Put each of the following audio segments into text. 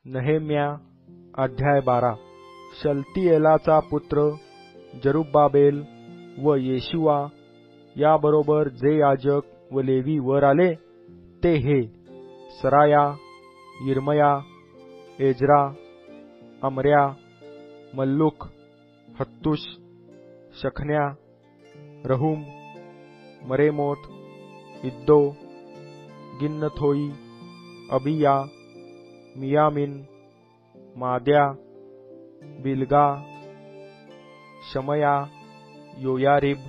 नहेम्या अध्याय 12। शलतिएलाचा पुत्र जरुब्बाबेल व येशुआ याबरोबर जे याजक व लेवी वर आले ते हे: सराया, यिर्मया, एज्रा, अमर्या, मल्लुक, हत्तुश, शखन्या, रहूम, मरेमोत, इद्दो, गिन्नथोई, अबिया, मियामिन, माद्या, बिलगा, शमया, योयारिब,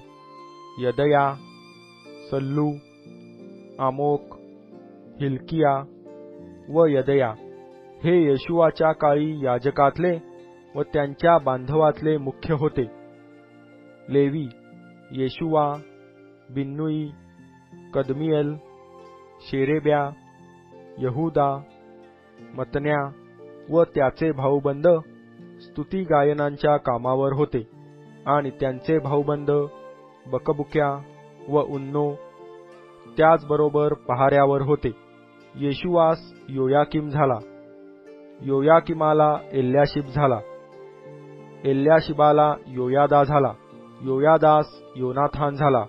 यदया, सल्लू, आमोक, हिल्किया व यदया हे येशुआच्या काळी याजकातले व त्यांच्या बांधवातले मुख्य होते. लेवी: येशुआ, बिन्नुई, कदमिएल, शेरेब्या, यहूदा, मतन्या व त्याचे भाऊबंद स्तुती गायनांच्या कामावर होते, आणि त्यांचे भाऊबंद बकबुक्या व उन्नो त्याचबरोबर पहाऱ्यावर होते. येशुआस योयाकीम झाला, योयाकीमाला एल्याशीब झाला, एल्याशिबाला योयादा झाला, योयादास योनाथान झाला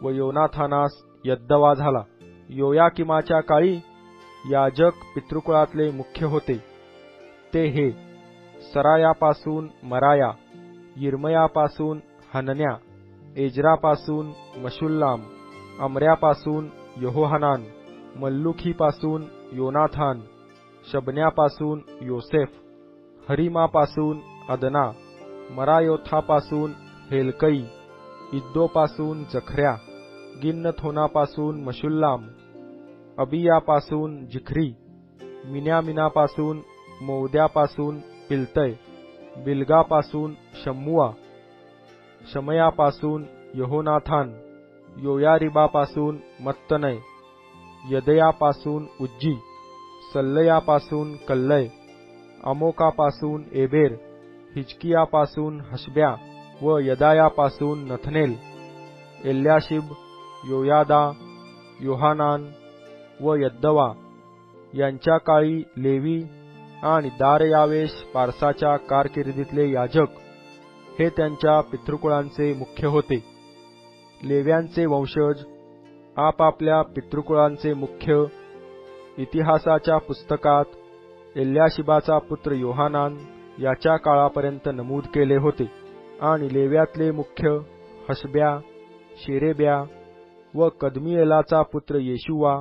व योनाथानास यद्दवा झाला. योयाकीमाच्या काळी याजक पितृकुळातले मुख्य होते ते हे: सरायापासून मराया, यिर्मयापासून हनन्या, एज्रापासून मशुल्लाम, अमर्यापासून यहोहानान, मल्लुखीपासून योनाथान, शबन्यापासून योसेफ, हरिमापासून अदना, मरायोथापासून हेल्कै, इद्दोपासून जखर्या, गिन्नथोनापासून मशुल्लाम, अबियापासून जिख्री, मिन्यामिनापासून मोद्यापासून पिल्तय, बिलगापासून शम्मुआ, शमयापासून यहोनाथान, योयारिबापासून मत्तनय, यदयापासून उज्जी, सल्लयापासून कल्लय, आमोकापासून एबेर, हिजकियापासून हशब्या व यदायापासून नथनेल, एल्याशीब, योयादा, योहानान व यद्दवा यांच्या काळी लेवी आणि दारयावेश पारसाच्या कारकिर्दीतले याजक हे त्यांच्या पितृकुळांचे मुख्य होते. लेव्यांचे वंशज आपापल्या पितृकुळांचे मुख्य इतिहासाच्या पुस्तकात एल्याशिबाचा पुत्र योहानान याच्या काळापर्यंत नमूद केले होते, आणि लेव्यातले मुख्य हशब्या, शेरेब्या व कदमिएलाचा पुत्र येशुआ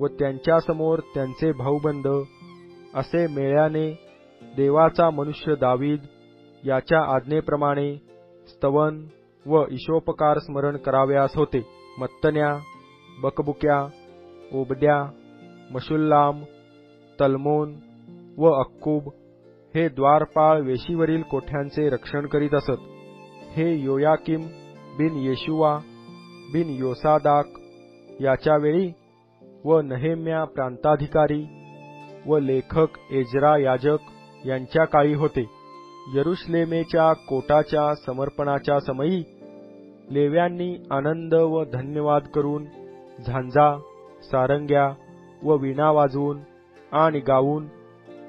व त्यांच्यासमोर त्यांचे भाऊबंद असे मेळ्याने देवाचा मनुष्य दावीद याच्या आज्ञेप्रमाणे स्तवन व ईशोपकार स्मरण करावयास होते. मत्तन्या, बकबुक्या, ओबद्या, मशुल्लाम, तल्मोन व अक्कूब हे द्वारपाळ वेशीवरील कोठ्यांचे रक्षण करीत असत. हे योयाकीम बिन येशुआ बिन योसादाक याच्या वेळी व नहेम्या प्रांताधिकारी व लेखक एज्रा याजक यांच्या काळी होते. यरुशलेमेच्या कोटाच्या समर्पणाच्या समयी लेव्यांनी आनंद व धन्यवाद करून झांजा, सारंग्या व वीणा वाजवून आणि गाऊन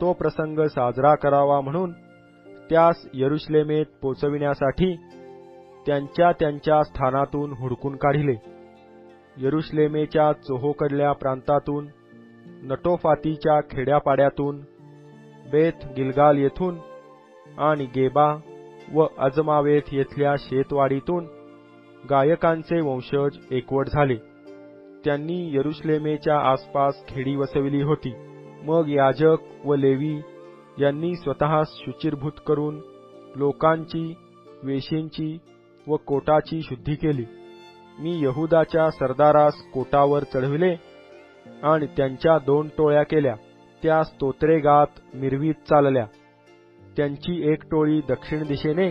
तो प्रसंग साजरा करावा म्हणून त्यास यरुशलेमेत पोचविण्यासाठी त्यांच्या त्यांच्या स्थानातून हुडकून काढिले. यरुशलेमेच्या चोहोकडल्या प्रांतातून, नटोफातीच्या खेड्यापाड्यातून, बेथ गिलगाल येथून आणि गेबा व अजमावेत येथल्या शेतवाडीतून गायकांचे वंशज एकवट झाले. त्यांनी यरुशलेमेच्या आसपास खेडी वसविली होती. मग याजक व लेवी यांनी स्वतःस शुचिर्भूत करून लोकांची, वेशींची व कोटाची शुद्धी केली. मी यहूदाच्या सरदारास कोटावर चढविले आणि त्यांच्या 2 टोळ्या केल्या. त्या स्तोत्रे गात मिरवीत चालल्या. त्यांची एक टोळी दक्षिण दिशेने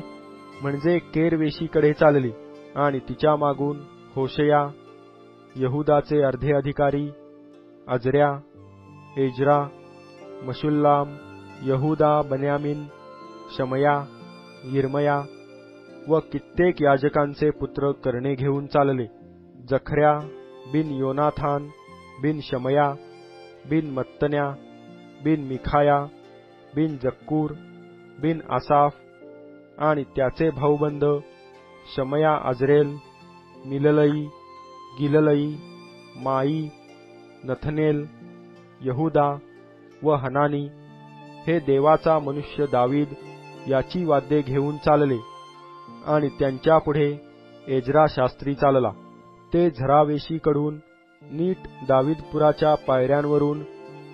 म्हणजे केरवेशीकडे चालली, आणि तिच्या मागून होशया, यहूदाचे अर्धे अधिकारी, अजर्या, एज्रा, मशुल्लाम, यहूदा, बन्यामीन, शमया, यिर्मया व कित्येक याजकांचे पुत्र करणे घेऊन चालले. जखर्या बिन योनाथान बिन शमया बिन मत्तन्या बिन मिखाया बिन जक्कूर बिन आसाफ आणि त्याचे भाऊबंद शमया, अजरेल, मिललई, गिललई, माई, नथनेल, यहुदा व हनानी हे देवाचा मनुष्य दावीद याची वाद्ये घेऊन चालले आणि त्यांच्या पुढे एजरा शास्त्री चालला. ते झरावेशीकडून नीट दावीदपुराच्या पायऱ्यांवरून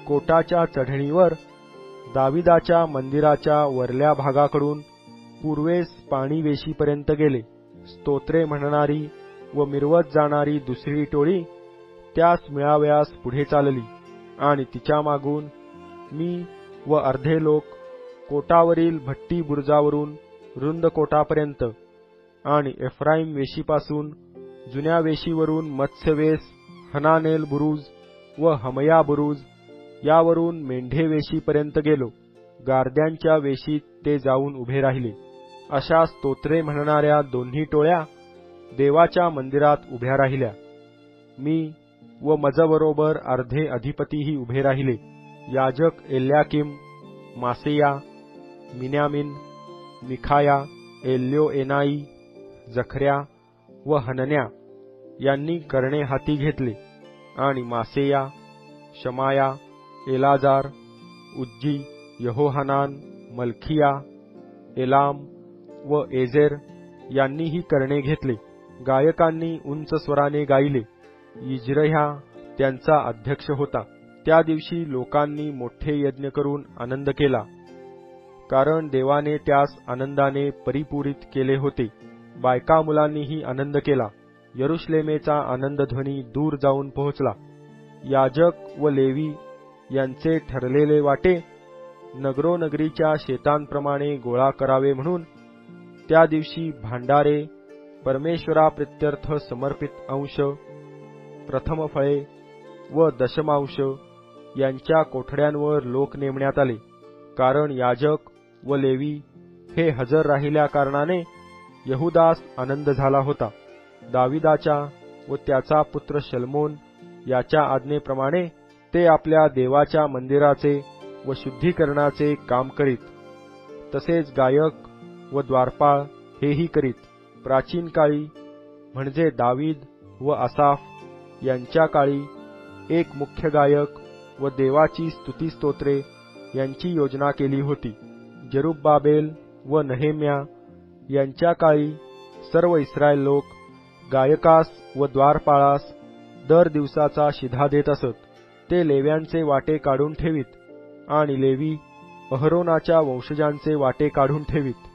कोटाच्या चढणीवर दाविदाच्या मंदिराच्या वरल्या भागाकडून पूर्वेस पाणीवेशीपर्यंत गेले. स्तोत्रे म्हणणारी व मिरवत जाणारी दुसरी टोळी त्यास मिळावयास पुढे चालली आणि तिच्या मागून मी व अर्धे लोक कोटावरील भट्टी बुरुजावरून रुंद कोटापर्यंत आणि एफ्राईम वेशीपासून जुन्या वेशीवरून मत्स्यवेस, हनानेल बुरुज व हमया बुरुज यावरून मेंढे वेशीपर्यंत गेलो. गारद्यांच्या वेशीत ते जाऊन उभे राहिले. अशा स्तोत्रे म्हणणाऱ्या दोन्ही टोळ्या देवाच्या मंदिरात उभ्या राहिल्या. मी व मजबरोबर अर्धे अधिपतीही उभे राहिले. याजक एल्याकीम, मासेया, मिन्यामिन, मिखाया, एल्योएनाई, जखर्या व हनन्या यांनी करणे हाती घेतले आणि मासेया, शमाया, एलाजार, उज्जी, यहोहानान, मल्खिया, एलाम व एजेर यांनीही करणे घेतले. गायकांनी उंच स्वराने गायले. इज्रह्या त्यांचा अध्यक्ष होता. त्या दिवशी लोकांनी मोठे यज्ञ करून आनंद केला, कारण देवाने त्यास आनंदाने परिपूरित केले होते. बायका मुलांनीही आनंद केला. यरुशलेमेचा आनंदध्वनी दूर जाऊन पोहोचला. याजक व लेवी यांचे ठरलेले वाटे नगरोनगरीच्या शेतांप्रमाणे गोळा करावे म्हणून त्या दिवशी भांडारे, परमेश्वराप्रित्यर्थ समर्पित अंश, प्रथमफळे व दशमांश यांच्या कोठड्यांवर लोक नेमण्यात आले. कारण याजक व लेवी हे हजर राहिल्या कारणाने यहुदास आनंद झाला होता. दाविदाच्या व त्याचा पुत्र शल्मोन याच्या आज्ञेप्रमाणे ते आपल्या देवाच्या मंदिराचे व शुद्धीकरणाचे काम करीत. तसेच गायक व द्वारपाळ हेही करीत. प्राचीन काळी म्हणजे दावीद व आसाफ यांच्या काळी एक मुख्य गायक व देवाची स्तुतिस्तोत्रे यांची योजना केली होती. जरुब्बाबेल व नहेम्या यांच्या काळी सर्व इस्रायल लोक गायकास व द्वारपाळास दर दिवसाचा शिधा देत असत. ते लेव्यांचे वाटे काढून ठेवीत आणि लेवी अहरोनाच्या वंशजांचे वाटे काढून ठेवीत.